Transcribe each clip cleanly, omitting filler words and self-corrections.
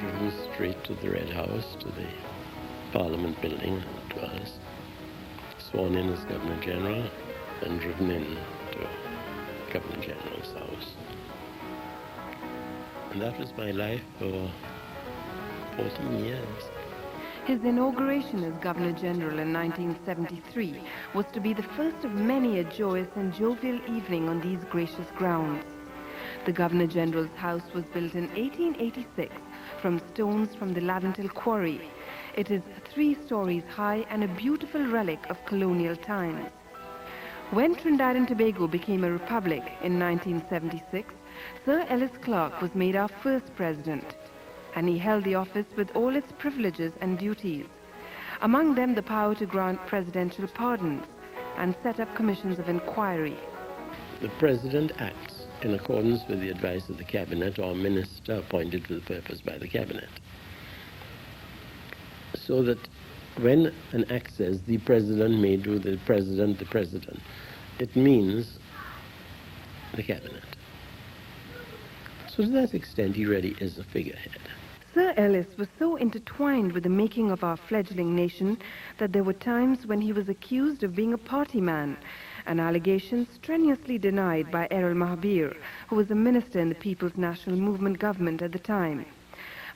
driven straight to the Red House, to the Parliament building, it was, sworn in as Governor General, and driven in to Governor General's house. And that was my life for 14 years. His inauguration as Governor General in 1973 was to be the first of many a joyous and jovial evening on these gracious grounds. The Governor General's house was built in 1886 from stones from the Ladentil quarry. It is 3 stories high and a beautiful relic of colonial times. When Trinidad and Tobago became a republic in 1976, Sir Ellis Clarke was made our first president, and he held the office with all its privileges and duties, among them the power to grant presidential pardons and set up commissions of inquiry. The President acts in accordance with the advice of the Cabinet or minister appointed for the purpose by the Cabinet. So that when an act says the President may do the President, it means the Cabinet. So to that extent, he really is a figurehead. Sir Ellis was so intertwined with the making of our fledgling nation that there were times when he was accused of being a party man, an allegation strenuously denied by Errol Mahabir, who was a minister in the People's National Movement government at the time.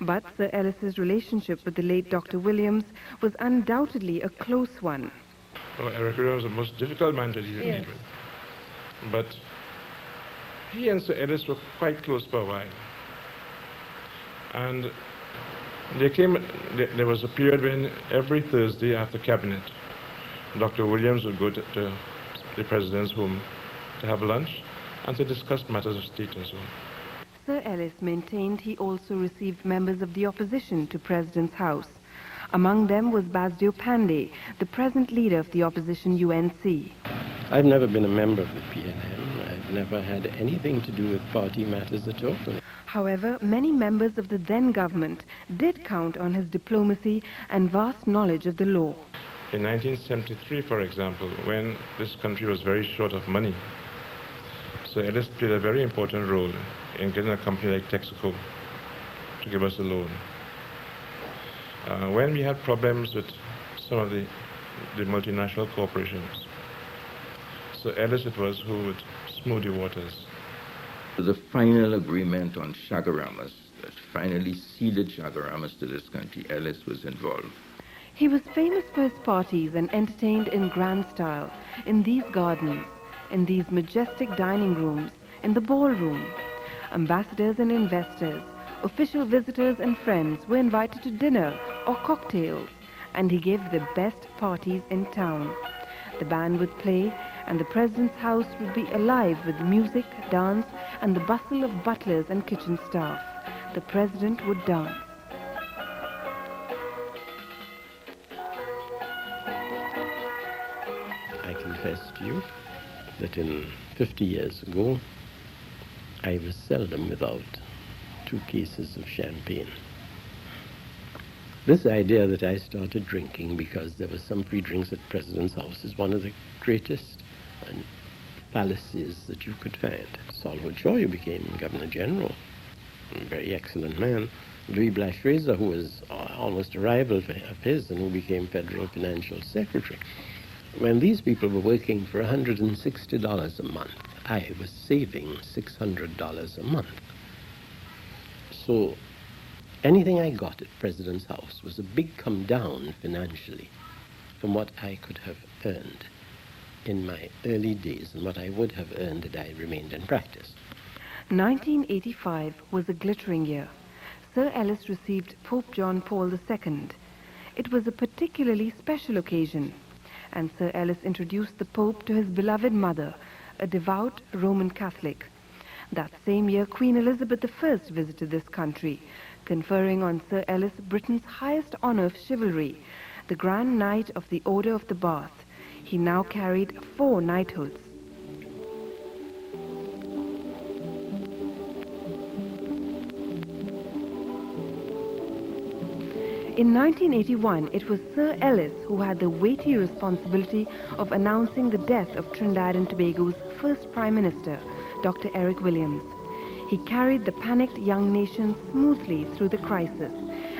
But Sir Ellis's relationship with the late Dr. Williams was undoubtedly a close one. Oh, Eric Williams was the most difficult man to deal with. But he and Sir Ellis were quite close for a while. And there was a period when every Thursday after Cabinet, Dr. Williams would go to the President's home to have lunch and to discuss matters of state and so on. Sir Ellis maintained he also received members of the opposition to President's house. Among them was Basdeo Pandey, the present leader of the opposition UNC. I've never been a member of the PNM. I've never had anything to do with party matters at all. However, many members of the then government did count on his diplomacy and vast knowledge of the law. In 1973, for example, when this country was very short of money, Sir Ellis played a very important role in getting a company like Texaco to give us a loan. When we had problems with some of the multinational corporations, Sir Ellis it was who would smooth the waters. The final agreement on Shagaramas that finally ceded Shagaramas to this country, Ellis was involved. He was famous for his parties and entertained in grand style, in these gardens, in these majestic dining rooms, in the ballroom. Ambassadors and investors, official visitors and friends were invited to dinner or cocktails, and he gave the best parties in town. The band would play, and the President's house would be alive with music, dance, and the bustle of butlers and kitchen staff. The President would dance. I confess to you that in 50 years ago, I was seldom without 2 cases of champagne. This idea that I started drinking because there was some free drinks at President's house is one of the greatest fallacies that you could find. Solwood Shaw became Governor General, a very excellent man. Louis Blanche Fraser, who was almost a rival of his and who became Federal Financial Secretary. When these people were working for $160 a month, I was saving $600 a month. So anything I got at President's house was a big come down financially from what I could have earned in my early days and what I would have earned had I remained in practice. 1985 was a glittering year. Sir Ellis received Pope John Paul II. It was a particularly special occasion, and Sir Ellis introduced the Pope to his beloved mother, a devout Roman Catholic. That same year, Queen Elizabeth I visited this country, conferring on Sir Ellis Britain's highest honor of chivalry, the Grand Knight of the Order of the Bath. He now carried 4 knighthoods. In 1981, it was Sir Ellis who had the weighty responsibility of announcing the death of Trinidad and Tobago's first Prime Minister, Dr. Eric Williams. he carried the panicked young nation smoothly through the crisis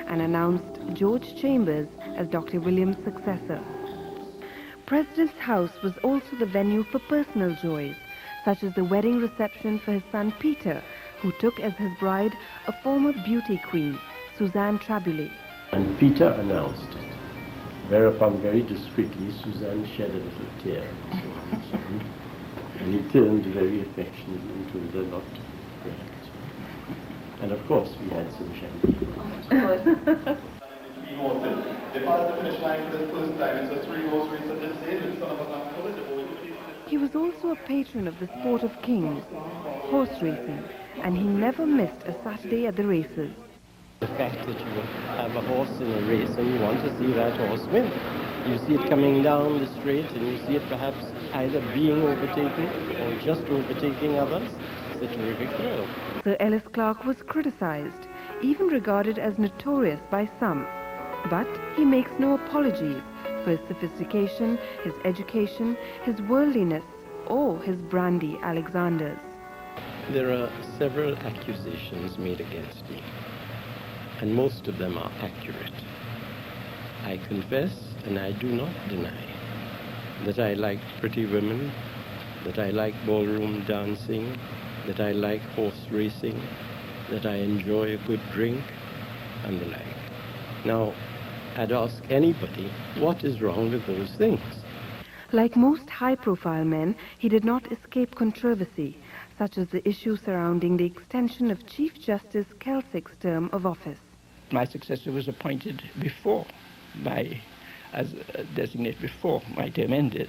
and announced George Chambers as Dr. Williams' successor. President's house was also the venue for personal joys, such as the wedding reception for his son Peter, who took as his bride a former beauty queen, Suzanne Trabulé. And Peter announced it, whereupon very discreetly Suzanne shed a little tear. And he turned very affectionately and told her not to react. And of course we had some champagne. They passed the finish line for the first time. It's a 3-horse race at this stage. It's son of a He was also a patron of the sport of kings, horse racing, and he never missed a Saturday at the races. The fact that you have a horse in a race and you want to see that horse win. You see it coming down the straight and you see it perhaps either being overtaken or just overtaking others. It's a terrific thrill. Sir Ellis Clarke was criticized, even regarded as notorious by some. But he makes no apologies for his sophistication, his education, his worldliness, or his brandy Alexanders. There are several accusations made against me, and most of them are accurate. I confess, and I do not deny, that I like pretty women, that I like ballroom dancing, that I like horse racing, that I enjoy a good drink, and the like. Now, I'd ask anybody, what is wrong with those things? Like most high-profile men, he did not escape controversy, such as the issue surrounding the extension of Chief Justice Kelsick's term of office. My successor was appointed designated before my term ended.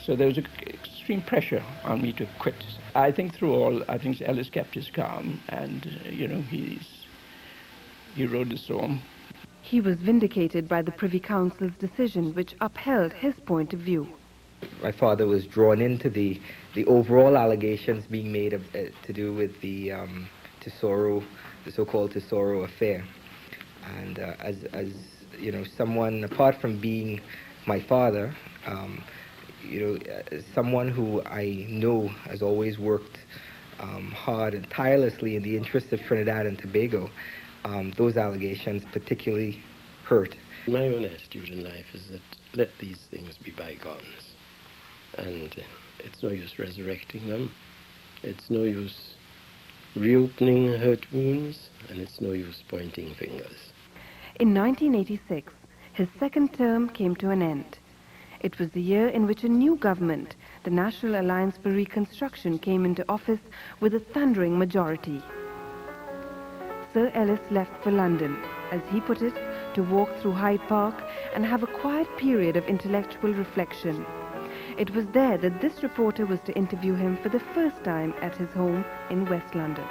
So there was extreme pressure on me to quit. I think through all, Ellis kept his calm, and he rode the storm. He was vindicated by the Privy Council's decision, which upheld his point of view. My father was drawn into the overall allegations being made to do with the Tesoro, the so-called Tesoro affair. And as you know, someone apart from being my father, someone who I know has always worked hard and tirelessly in the interests of Trinidad and Tobago, those allegations particularly hurt. My own attitude in life is that let these things be bygones. And it's no use resurrecting them. It's no use reopening hurt wounds, and it's no use pointing fingers. In 1986, his second term came to an end. It was the year in which a new government, the National Alliance for Reconstruction, came into office with a thundering majority. Sir Ellis left for London, as he put it, to walk through Hyde Park and have a quiet period of intellectual reflection. It was there that this reporter was to interview him for the first time at his home in West London.